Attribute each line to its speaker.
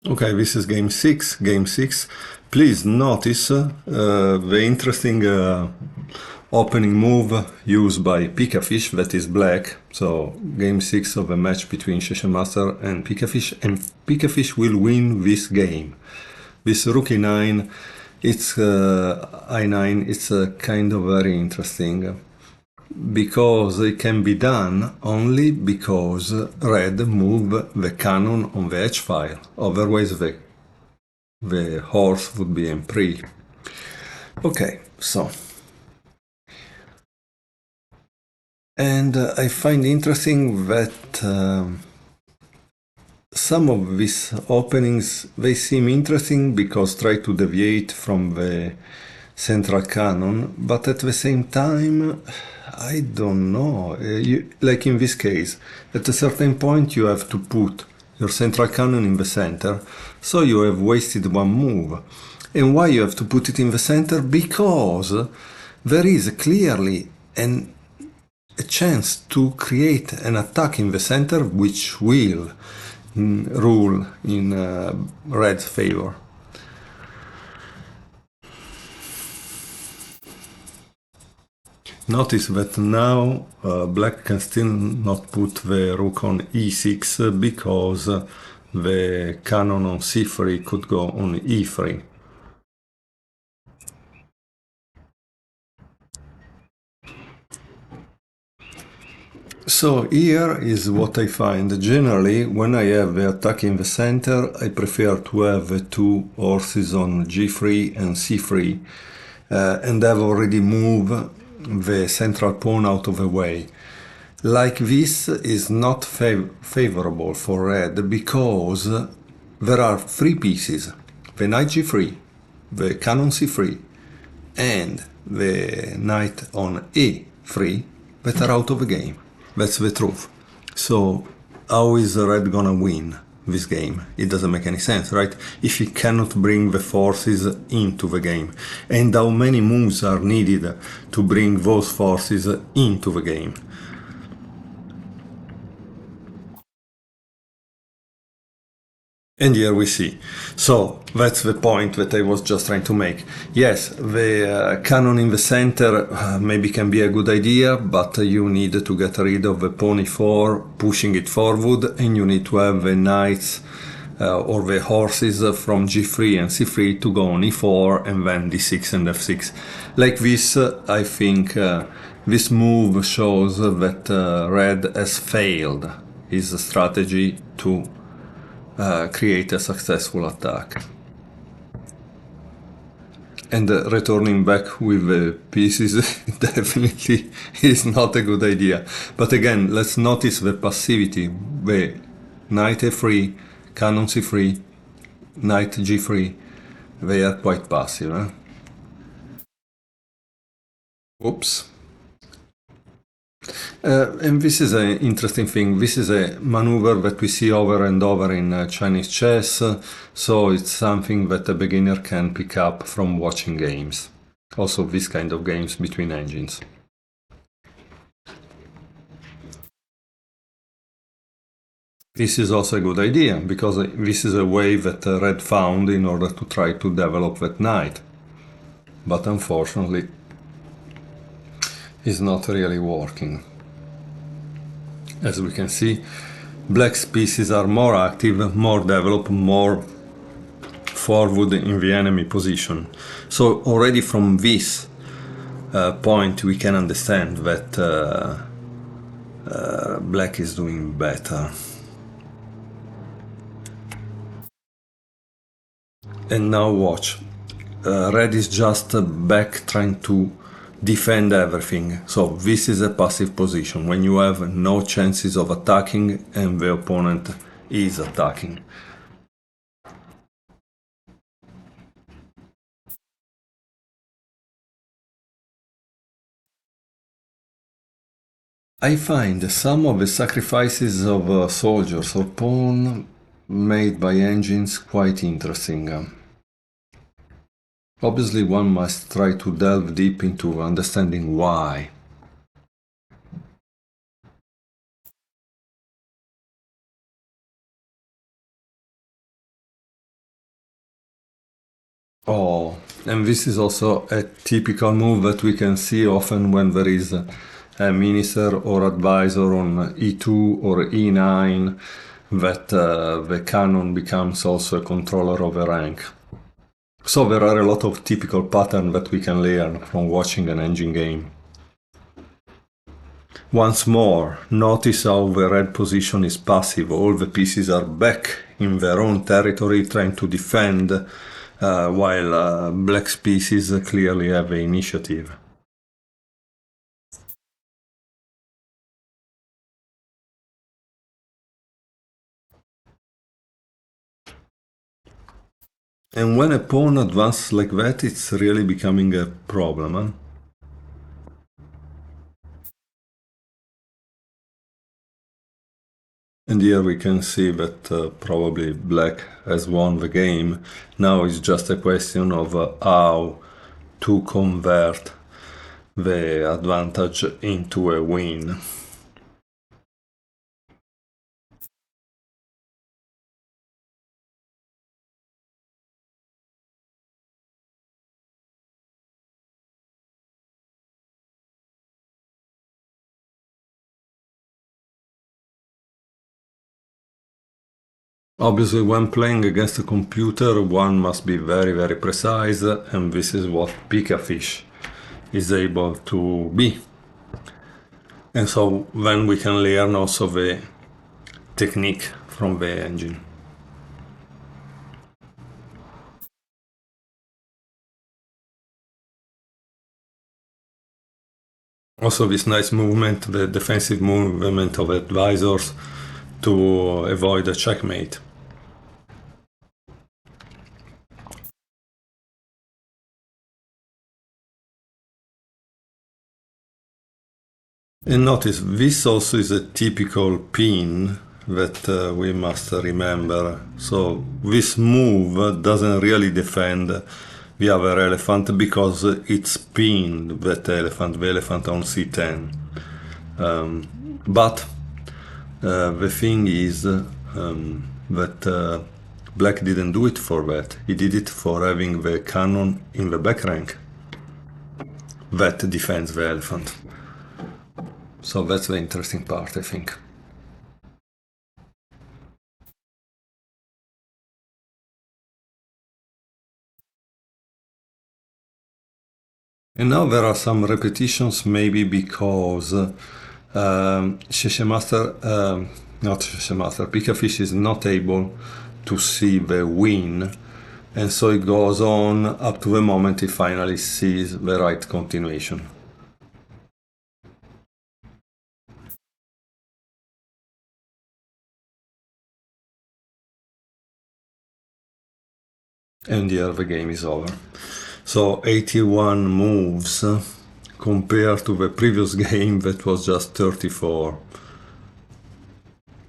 Speaker 1: Okay, this is game 6. Game 6. Please notice the interesting opening move used by Pikafish, that is black. So game 6 of a match between XieXieMaster and Pikafish will win this game. This rook e9, it's I9, it's kind of very interesting, because it can be done only because red moved the cannon on the h file. Otherwise the horse would be m3. Okay, so. And I find interesting that some of these openings, they seem interesting because try to deviate from the central cannon, but at the same time, I don't know. Like in this case, at a certain point you have to put your central cannon in the center, so you have wasted one move. And why you have to put it in the center? Because there is clearly a chance to create an attack in the center which will rule in red's favor. Notice that now black can still not put the rook on e6 because the cannon on c3 could go on e3. So here is what I find. Generally, when I have the attack in the center, I prefer to have the two horses on g3 and c3 and have already moved the central pawn out of the way. Like this is not favorable for red because there are three pieces: the knight g3, the cannon c3, and the knight on e3 that are out of the game. That's the truth. So how is red gonna win this game? It doesn't make any sense, right? If he cannot bring the forces into the game. And how many moves are needed to bring those forces into the game? And here we see. So that's the point that I was just trying to make. Yes, the cannon in the center maybe can be a good idea, but you need to get rid of the pawn e4, pushing it forward, and you need to have the knights or the horses from g3 and c3 to go on e4 and then d6 and f6. Like this, I think this move shows that red has failed his strategy to create a successful attack. And returning back with the pieces definitely is not a good idea. But again, let's notice the passivity. The knight f3, cannon c3, knight g3, they are quite passive. Oops. And this is an interesting thing. This is a maneuver that we see over and over in Chinese chess, so it's something that a beginner can pick up from watching games. Also this kind of games between engines. This is also a good idea, because this is a way that red found in order to try to develop that knight. But unfortunately, it's not really working. As we can see, black's pieces are more active, more developed, more forward in the enemy position. So already from this point we can understand that black is doing better. And now watch. Red is just back trying to defend everything. So this is a passive position when you have no chances of attacking and the opponent is attacking. I find some of the sacrifices of soldiers or pawn made by engines quite interesting. Obviously one must try to delve deep into understanding why. Oh, and this is also a typical move that we can see often when there is a minister or advisor on e2 or e9, that the cannon becomes also a controller of a rank. So there are a lot of typical patterns that we can learn from watching an engine game. Once more, notice how the red position is passive. All the pieces are back in their own territory trying to defend, while black's pieces clearly have the initiative. And when a pawn advances like that, it's really becoming a problem. Huh? And here we can see that probably black has won the game. Now it's just a question of how to convert the advantage into a win. Obviously, when playing against a computer, one must be very precise, and this is what Pikafish is able to be. And so then we can learn also the technique from the engine. Also this nice movement, the defensive movement of advisors to avoid a checkmate. And notice, this also is a typical pin that we must remember. So this move doesn't really defend the other elephant because it's pinned that elephant, the elephant on c10. But the thing is that black didn't do it for that. He did it for having the cannon in the back rank that defends the elephant. So that's the interesting part, I think. And now there are some repetitions, maybe because XieXieMaster, not XieXieMaster, Pikafish is not able to see the win, and so it goes on up to the moment he finally sees the right continuation. And here the game is over. So 81 moves compared to the previous game that was just 34.